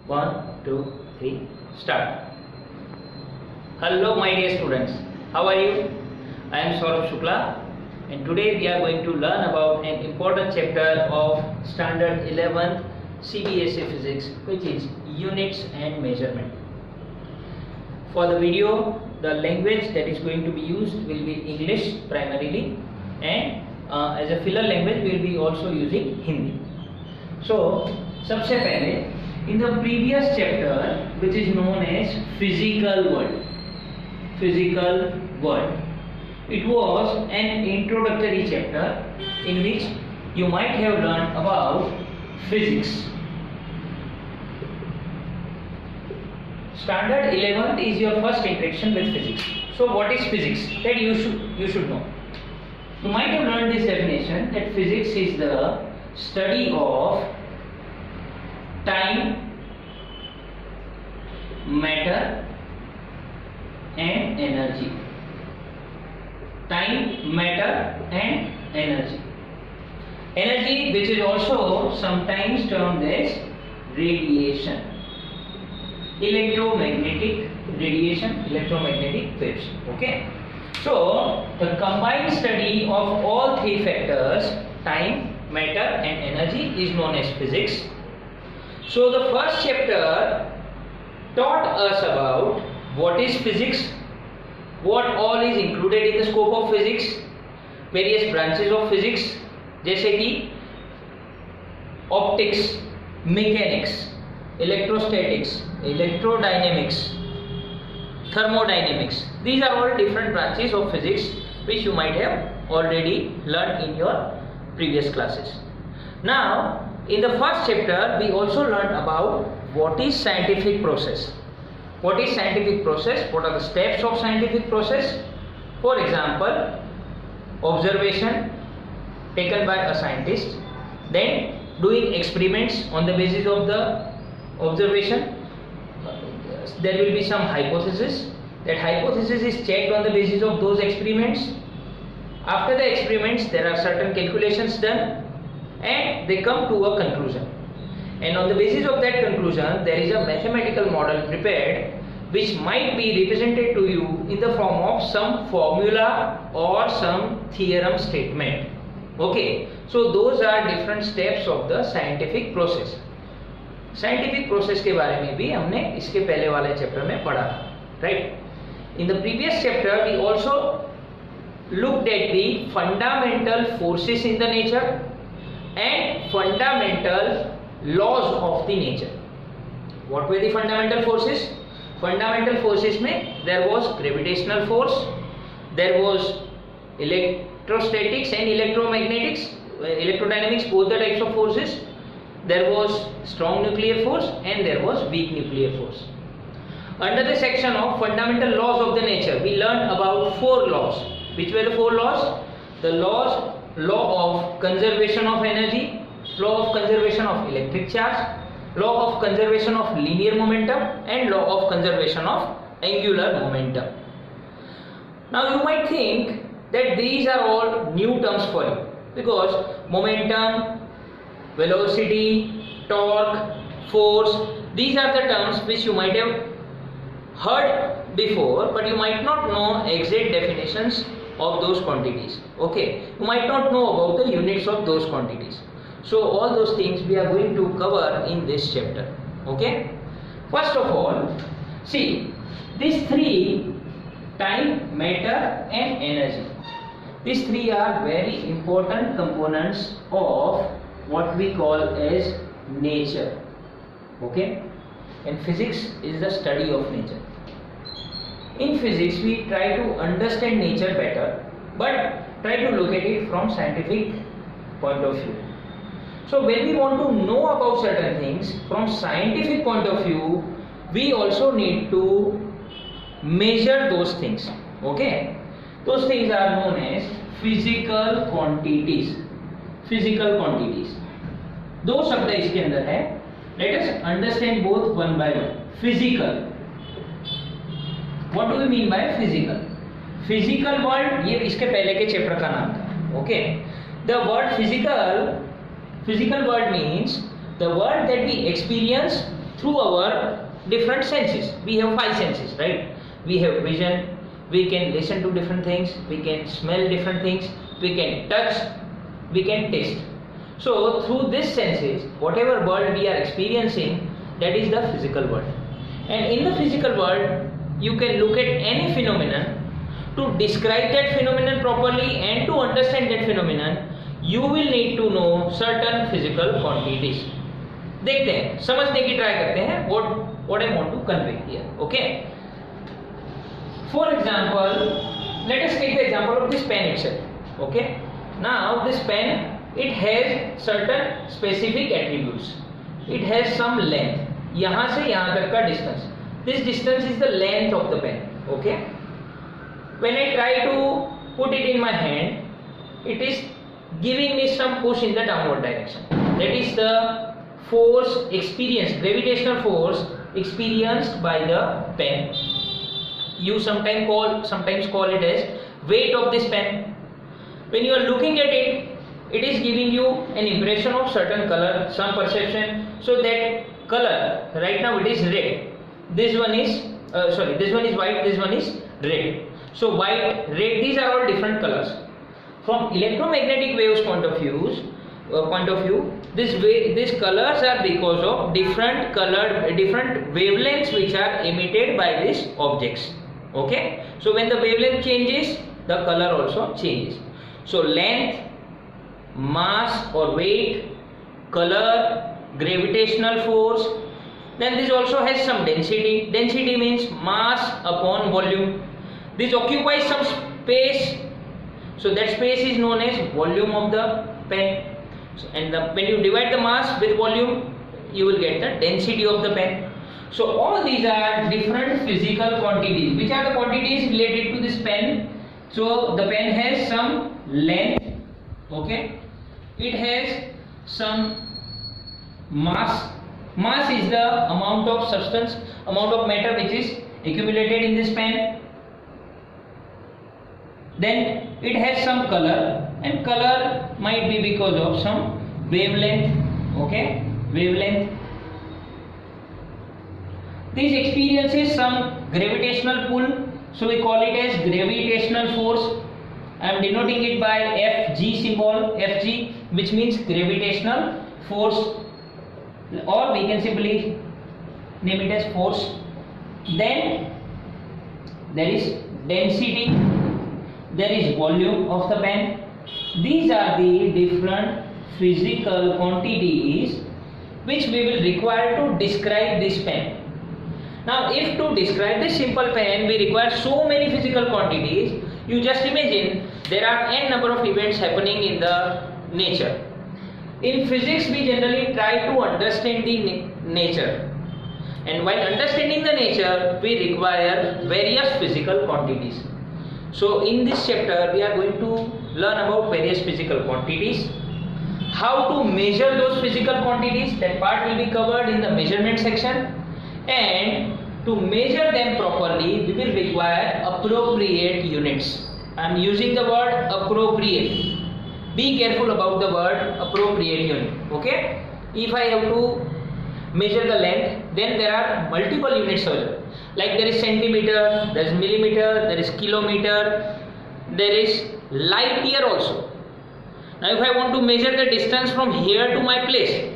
One, two, three, start. Hello my dear students, how are you? I am Saurabh Shukla and today we are going to learn about an important chapter of Standard 11th CBSE Physics, which is Units and Measurement. For the video, the language that is going to be used will be English primarily, and as a filler language we will be also using Hindi. So, सबसे पहले in the previous chapter, which is known as physical world, it was an introductory chapter in which you might have learned about physics. Standard 11th is your first interaction with physics. So what is physics? That you should know. You might have learned this definition that physics is the study of time, matter and energy. Time, matter and energy. Energy, which is also sometimes termed as radiation. Electromagnetic radiation, electromagnetic waves. Okay. So the combined study of all three factors, time, matter and energy, is known as physics. So the first chapter taught us about what is physics, what all is included in the scope of physics, various branches of physics जैसे कि optics, mechanics, electrostatics, electrodynamics, thermodynamics. These are all different branches of physics which you might have already learned in your previous classes. Now, in the first chapter, we also learned about what is scientific process. What is scientific process? What are the steps of scientific process? For example, observation taken by a scientist, then doing experiments on the basis of the observation. There will be some hypothesis. That hypothesis is checked on the basis of those experiments. After the experiments, there are certain calculations done and they come to a conclusion. And on the basis of that conclusion, there is a mathematical model prepared which might be represented to you in the form of some formula or some theorem statement. Okay, so those are different steps of the scientific process. Scientific process के बारे में भी हमने इसके पहले वाले chapter में पढ़ा, right? In the previous chapter, we also looked at the fundamental forces in the nature and fundamental laws of the nature. What were the fundamental forces? Fundamental forces में there was gravitational force, there was electrostatics and electromagnetics, electrodynamics, both the types of forces. There was strong nuclear force and there was weak nuclear force. Under the section of fundamental laws of the nature, we learned about four laws. Which were the four laws? The law of conservation of energy, law of conservation of electric charge, law of conservation of linear momentum and law of conservation of angular momentum. Now you might think that these are all new terms for you because momentum, velocity, torque, force, these are the terms which you might have heard before, but you might not know exact definitions of those quantities. Okay, you might not know about the units of those quantities. So all those things we are going to cover in this chapter. Okay, first of all, see these three, time, matter and energy. These three are very important components of what we call as nature. Okay, and physics is the study of nature. In physics, we try to understand nature better, but try to look at it from scientific point of view. So when we want to know about certain things from scientific point of view, we also need to measure those things. Okay, those things are known as physical quantities. Physical quantities. दो शब्द इसके अंदर है. Let us understand both one by one. Physical. What do we mean by physical? Physical world, ये इसके पहले के chapter का नाम था. Okay. The word physical world means the world that we experience through our different senses. We have five senses, right? We have vision, we can listen to different things, we can smell different things, we can touch, we can taste. So through these senses, whatever world we are experiencing, that is the physical world. And in the physical world, you can look at any phenomenon. To describe that phenomenon properly and to understand that phenomenon, you will need to know certain physical quantities. देखते हैं, समझने की try करते हैं what I want to convey here. Okay. For example, let us take the example of this pen itself. Okay. Now this pen, it has certain specific attributes. It has some length. यहाँ से यहाँ तक का distance. This distance is the length of the pen. Okay. When I try to put it in my hand, it is giving me some push in the downward direction. That is the force experienced, gravitational force experienced by the pen. You sometimes call it as weight of this pen. When you are looking at it, it is giving you an impression of certain color, some perception. So that color, right now it is red. This one is white, this one is red. So white, red, these are all different colors. From electromagnetic waves point of view, these colors are because of different wavelengths which are emitted by these objects. Okay. So when the wavelength changes, the color also changes. So length, mass or weight, color, gravitational force. Then this also has some density. Density means mass upon volume. This occupies some space, so that space is known as volume of the pen. And when you divide the mass with volume, you will get the density of the pen. So all these are different physical quantities. Which are the quantities related to this pen? So the pen has some length. Okay, it has some mass. Mass is the amount of substance, amount of matter which is accumulated in this pen. Then it has some color, and color might be because of some wavelength. Okay, wavelength. This experiences some gravitational pull, so we call it as gravitational force. I am denoting it by Fg symbol, Fg, which means gravitational force, or we can simply name it as force. Then there is density, there is volume of the pen. These are the different physical quantities which we will require to describe this pen. Now if to describe this simple pen we require so many physical quantities, you just imagine there are n number of events happening in the nature. In physics we generally try to understand the nature, and while understanding the nature we require various physical quantities. So in this chapter we are going to learn about various physical quantities, how to measure those physical quantities, that part will be covered in the measurement section, and to measure them properly we will require appropriate units. I am using the word appropriate. Be careful about the word appropriate unit. Okay, if I have to measure the length, then there are multiple units available. Like there is centimeter, there is millimeter, there is kilometer, there is light year also. Now if I want to measure the distance from here to my place,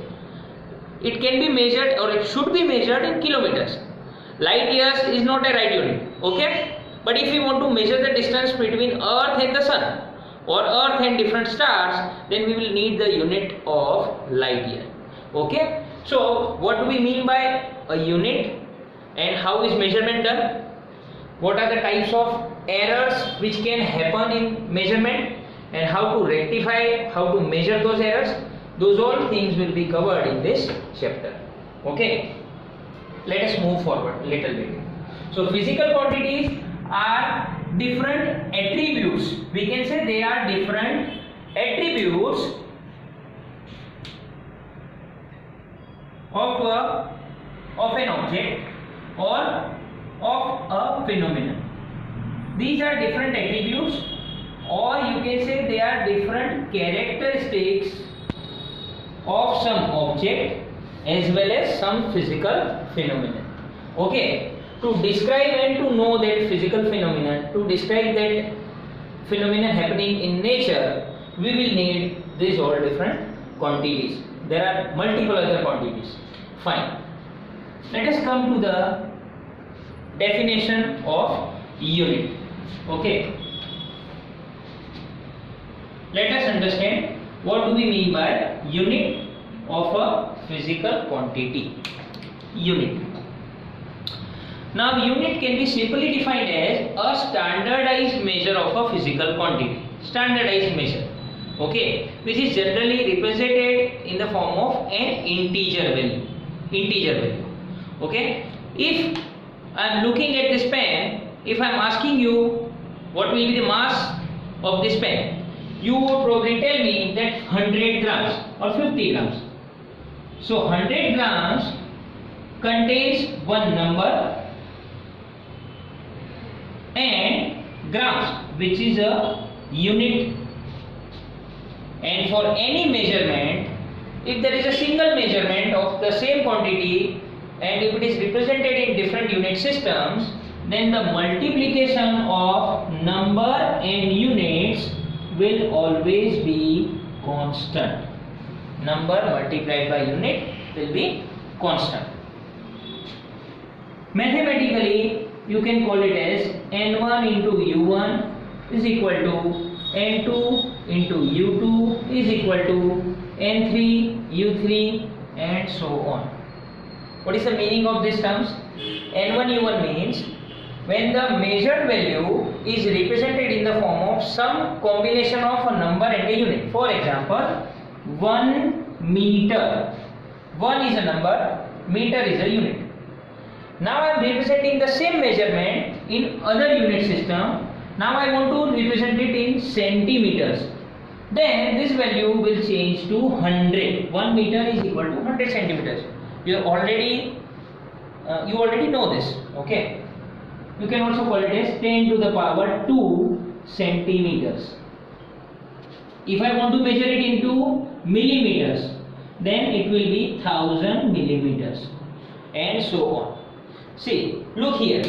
it can be measured, or it should be measured in kilometers. Light years is not a right unit. Okay, but if we want to measure the distance between earth and the sun, or earth and different stars, then we will need the unit of light year. Okay, so what do we mean by a unit, and how is measurement done? What are the types of errors which can happen in measurement, and how to rectify, how to measure those errors? Those all things will be covered in this chapter. Okay, let us move forward a little bit. So physical quantities are different attributes. We can say they are different attributes of an object or of a phenomenon. These are different attributes, or you can say they are different characteristics of some object as well as some physical phenomenon. Okay, to describe and to know that physical phenomenon, to describe that phenomenon happening in nature, we will need these all different quantities. There are multiple other quantities. Fine. Let us come to the definition of unit. Okay. Let us understand what do we mean by unit of a physical quantity. Unit. Now, unit can be simply defined as a standardized measure of a physical quantity. Standardized measure. Okay, which is generally represented in the form of an integer value. Integer value. Okay, if I am looking at this pen, if I am asking you what will be the mass of this pen, you would probably tell me that 100 grams or 50 grams. So 100 grams contains one number and grams, which is a unit. And for any measurement, if there is a single measurement of the same quantity and if it is represented in different unit systems, then the multiplication of number and units will always be constant. Number multiplied by unit will be constant. Mathematically, you can call it as n1 into u1 is equal to n2 into u2 is equal to n3 u3 and so on. What is the meaning of these terms? n1 u1 means when the measured value is represented in the form of some combination of a number and a unit. For example, 1 meter. 1 is a number, meter is a unit. Now I am representing the same measurement in other unit system. Now I want to represent it in centimeters. Then this value will change to 100. 1 meter is equal to 100 centimeters. You already know this. Okay. You can also call it as 10 to the power 2 centimeters. If I want to measure it into millimeters, then it will be 1000 millimeters and so on. See, look here.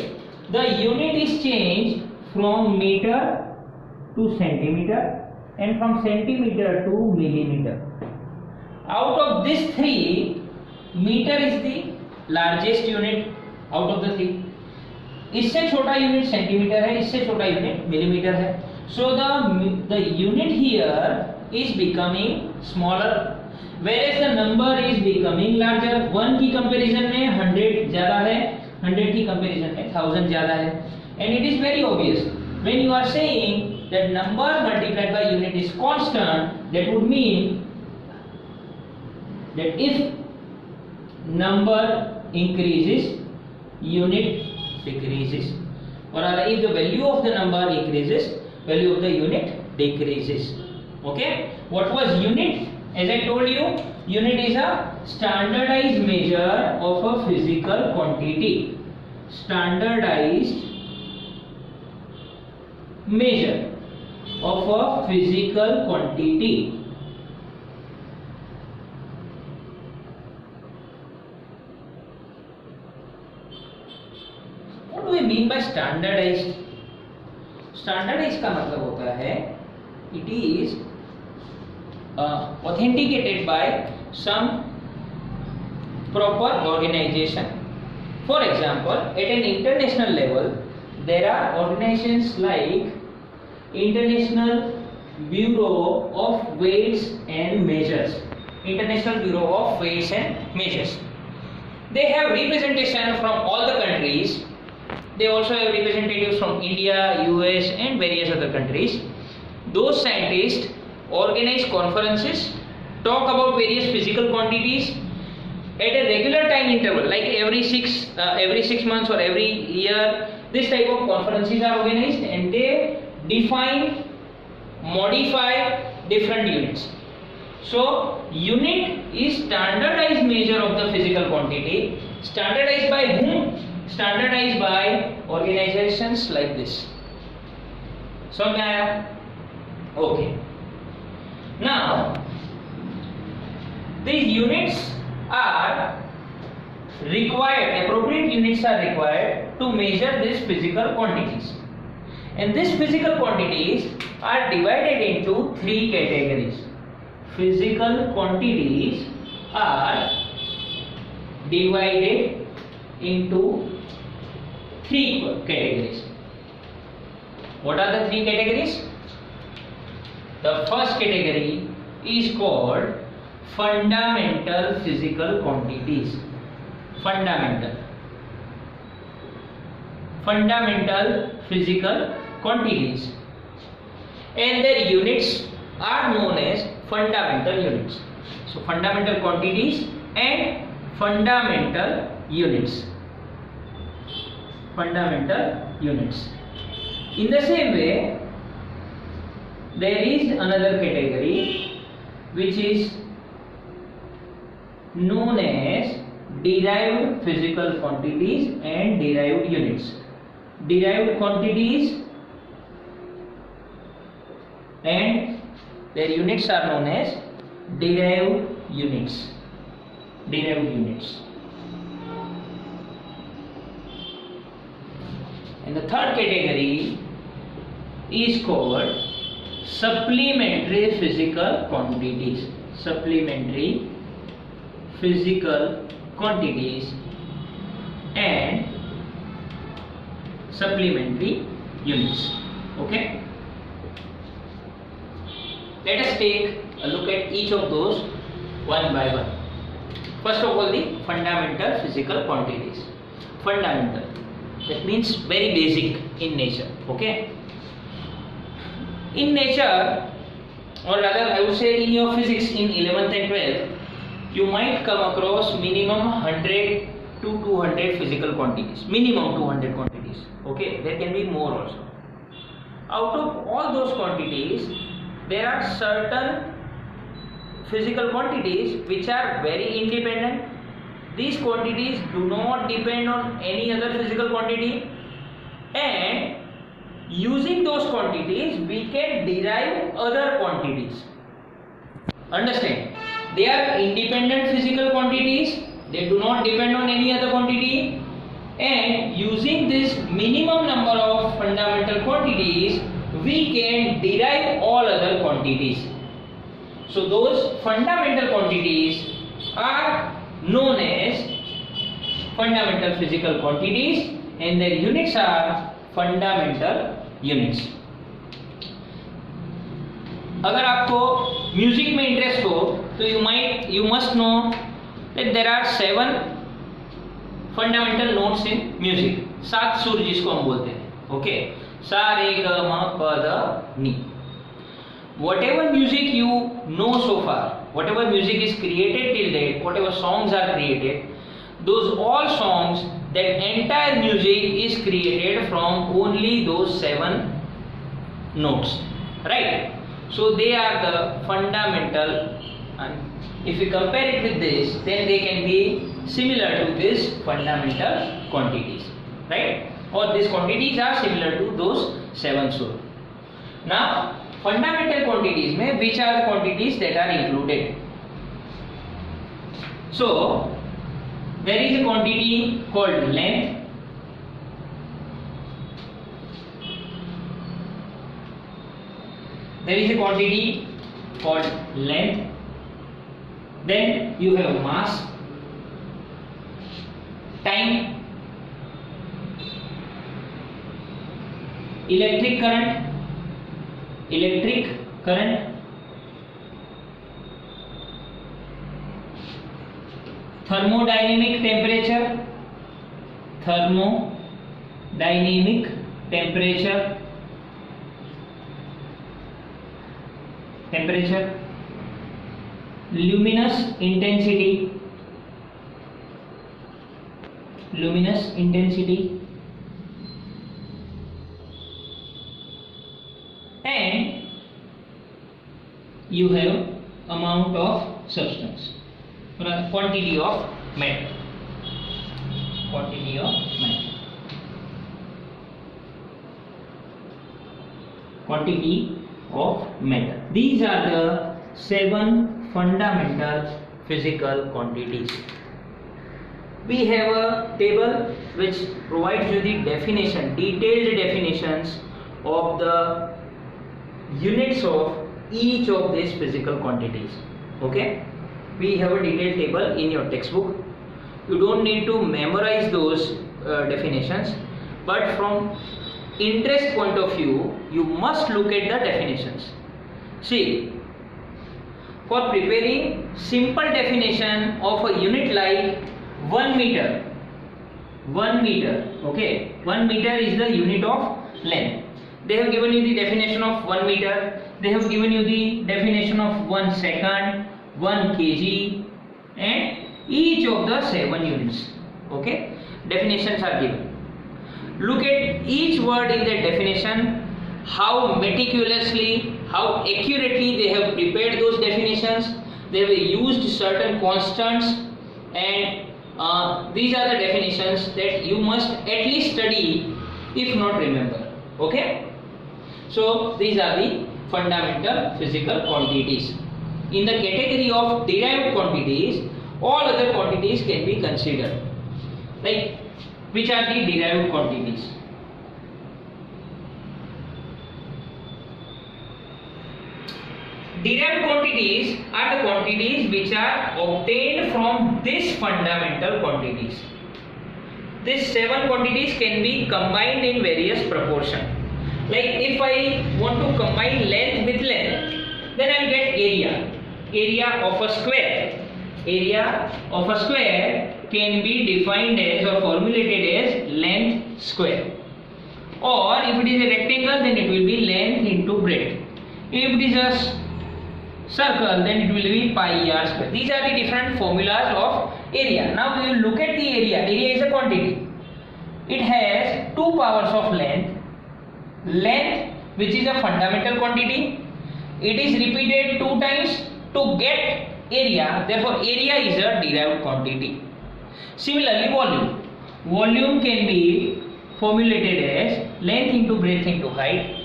The unit is changed from meter to centimeter and from centimeter to millimeter. Out of these three, meter is the largest unit out of the three. इससे छोटा unit centimetre है, इससे छोटा unit millimetre है. So the unit here is becoming smaller, whereas the number is becoming larger. 1 की comparison में 100 ज्यादा है, 100 की कंपैरिजन में 1000 ज्यादा है. And it is very obvious when you are saying that number multiplied by unit is constant, that would mean that if number increases, unit decreases, or if the value of the number increases, value of the unit decreases. Okay, what was unit? As I told you, unit is a standardized measure of a physical quantity. Standardized measure of a physical quantity. What do we mean by standardized? Standardized का मतलब होता है it is authenticated by some proper organization. For example, at an international level, there are organizations like International Bureau of Weights and Measures. International Bureau of Weights and Measures. They have representation from all the countries. They also have representatives from India, US and various other countries. Those scientists organize conferences, talk about various physical quantities at a regular time interval, like every 6 months or every year. This type of conferences are organized and they define, modify different units. So unit is standardized measure of the physical quantity. Standardized by whom? Standardized by organizations like this. समझ में आया? Okay. Now these units are required, appropriate units are required to measure these physical quantities. And these physical quantities are divided into three categories. Physical quantities are divided into three categories. What are the three categories? The first category is called fundamental physical quantities. Fundamental physical quantities, and their units are known as fundamental units. So fundamental quantities and fundamental units. Fundamental units. In the same way, there is another category which is known as derived physical quantities and derived units. Derived quantities and their units are known as derived units. Derived units. And the third category is called supplementary physical quantities. Supplementary physical quantities and supplementary units. Okay, let us take a look at each of those one by one. First of all, the fundamental physical quantities. Fundamental, that means very basic in nature. Okay, in nature, or rather I would say in your physics in 11th and 12th, you might come across minimum 100 to 200 physical quantities. Minimum 200 quantities. Okay, there can be more also. Out of all those quantities, there are certain physical quantities which are very independent. These quantities do not depend on any other physical quantity, and using those quantities we can derive other quantities. Understand? They are independent physical quantities, they do not depend on any other quantity, and using this minimum number of fundamental quantities we can derive all other quantities. So those fundamental quantities are known as fundamental physical quantities and their units are fundamental units. अगर आपको music में interest हो तो you must know that there are 7 fundamental notes in music. 7 सुर जिसको हम बोलते हैं. Okay, सा रे ग म प ध नि. Whatever music you know so far, whatever music is created till date, whatever songs are created, those all songs, that entire music is created from only those 7 notes, right? So they are the fundamental, and if we compare it with this, then they can be similar to this fundamental quantities, right? Or these quantities are similar to those 7 sur. Now fundamental quantities में which are the quantities that are included? So there is a quantity called length. There is a quantity called length. Then you have mass, time, electric current, thermodynamic temperature, luminous intensity, and you have amount of substance, quantity of matter. Quantity of matter. These are the 7 fundamental physical quantities. We have a table which provides you the definition, detailed definitions of the units of each of these physical quantities. Okay, we have a detailed table in your textbook. You don't need to memorize those definitions, but from interest point of view, you must look at the definitions. See, for preparing simple definition of a unit like 1 meter, okay, 1 meter is the unit of length. They have given you the definition of 1 meter, they have given you the definition of 1 second, 1 kg, and each of the 7 units. Okay, definitions are given. Look at each word in the definition, how meticulously, how accurately they have prepared those definitions. They have used certain constants, and these are the definitions that you must at least study, if not remember. Okay, so these are the fundamental physical quantities. In the category of derived quantities, all other quantities can be considered. Like, which are the derived quantities? Derived quantities are the quantities which are obtained from these fundamental quantities. These 7 quantities can be combined in various proportions. Like, if I want to combine length with length, then I will get area. Area of a square. Area of a square can be defined as or formulated as length square. Or if it is a rectangle, then it will be length into breadth. If it is a circle, then it will be pi r square. These are the different formulas of area. Now we will look at the area. Area is a quantity. It has 2 powers of length. Length, which is a fundamental quantity, it is repeated 2 times to get area. Therefore, area is a derived quantity. Similarly, volume. Volume can be formulated as length into breadth into height,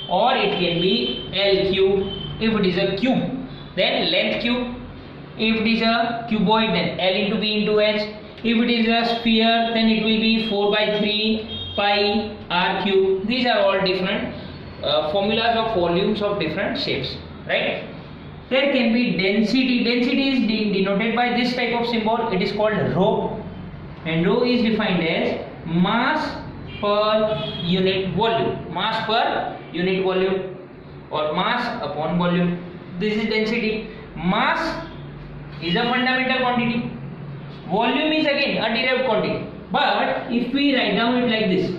or it can be L cube. If it is a cube, then length cube. If it is a cuboid, then L into B into H. If it is a sphere, then it will be 4 by 3 pi r cube. These are all different formulas of volumes of different shapes, right? There can be density. Density is denoted by this type of symbol. It is called rho, and rho is defined as mass per unit volume. Mass per unit volume, or mass upon volume. This is density. Mass is a fundamental quantity. Volume is again a derived quantity. But if we write down it like this,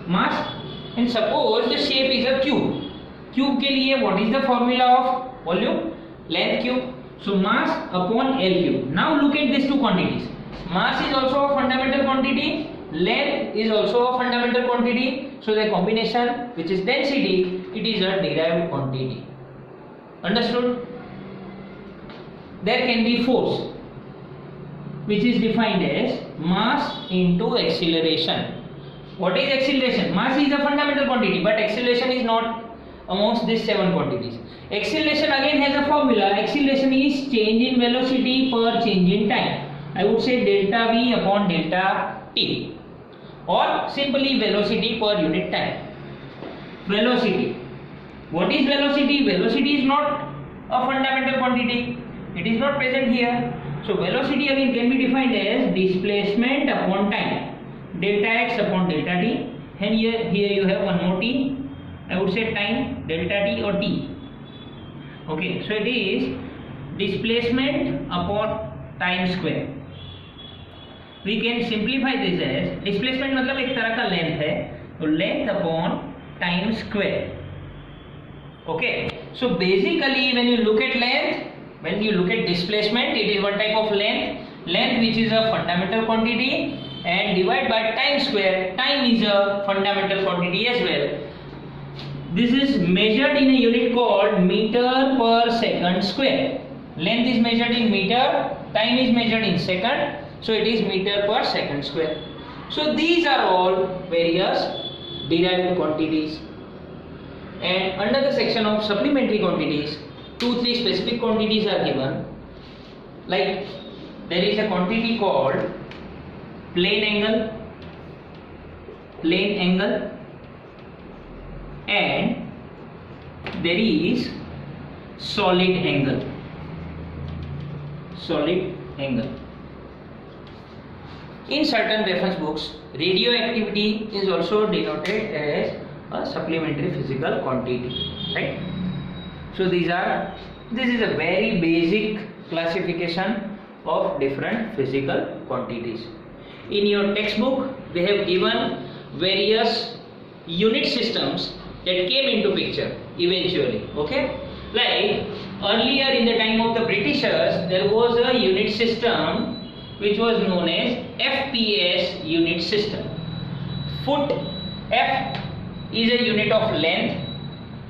mass, and suppose the shape is a cube. Cube के लिए what is the formula of volume? Length cube. So mass upon L cube. Now look at these 2 quantities. Mass is also a fundamental quantity. Length is also a fundamental quantity. So the combination, which is density, it is a derived quantity. Understood? There can be force, which is defined as mass into acceleration. What is acceleration? Mass is a fundamental quantity, but acceleration is not amongst these 7 quantities. Acceleration again has a formula. Acceleration is change in velocity per change in time. I would say delta V upon delta T, or simply velocity per unit time. Velocity. What is velocity? Velocity is not a fundamental quantity. It is not present here. So velocity again can be defined as displacement upon time, delta x upon delta t, and here you have one more t. I would say time, delta t or t. Okay, so it is displacement upon time square. We can simplify this as displacement मतलब एक तरह का length है, तो length upon time square. Okay, so basically when you look at length, when you look at displacement, it is one type of length, which is a fundamental quantity, and divided by time square. Time is a fundamental quantity as well. This is measured in a unit called meter per second square. Length is measured in meter, time is measured in second, so it is meter per second square. So these are all various derived quantities. And under the section of supplementary quantities, 2-3 specific quantities are given, like there is a quantity called plane angle, and there is solid angle. In certain reference books, radioactivity is also denoted as a supplementary physical quantity, right? So this is a very basic classification of different physical quantities. In your textbook, they have given various unit systems that came into picture eventually, okay? Like earlier in the time of the Britishers, there was a unit system which was known as FPS unit system. Foot, F is a unit of length,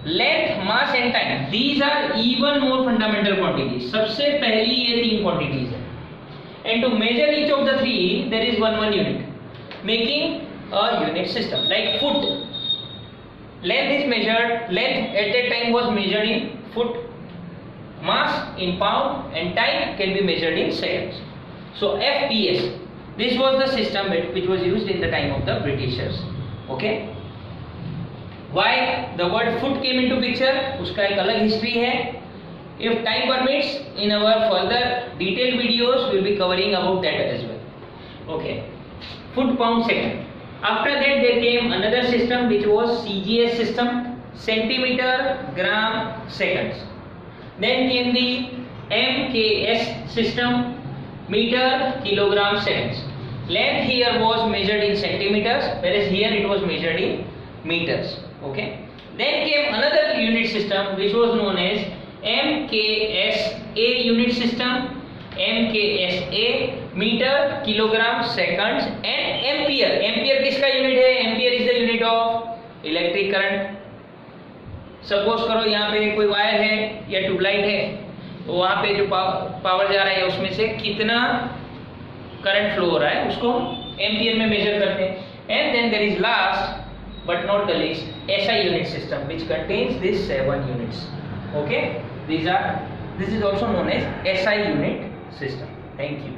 mass and time. These are even more fundamental quantities. सबसे पहली ये तीन quantities है. And to measure each of the three, there is one unit, making a unit system. Like foot, length is measured. Length at that time was measured in foot, mass in pound, and time can be measured in seconds. So FPS, this was the system which was used in the time of the Britishers. Okay. Why the word foot came into picture? उसका एक अलग history है. If time permits, in our further detailed videos, we will be covering about that as well. Okay. Foot, pound, second. After that, there came another system which was CGS system, centimeter, gram, seconds. Then came the MKS system, meter, kilogram, seconds. Length here was measured in centimeters, whereas here it was measured in meters. Okay. Then came another unit system which was known as MKSA unit system, MKSA, meter, kilogram, seconds, and ampere. Ampere किसका unit है? Ampere is the unit of electric current. Suppose करो यहाँ पे कोई wire है या tubelight है, तो वहाँ पे जो पावर जा रहा है उसमें से कितना करंट फ्लो हो रहा है उसको एम्पियर में मेजर करते हैं. And then there is last but not the least SI unit system which contains these 7 units. Okay, this is also known as SI unit system. Thank you.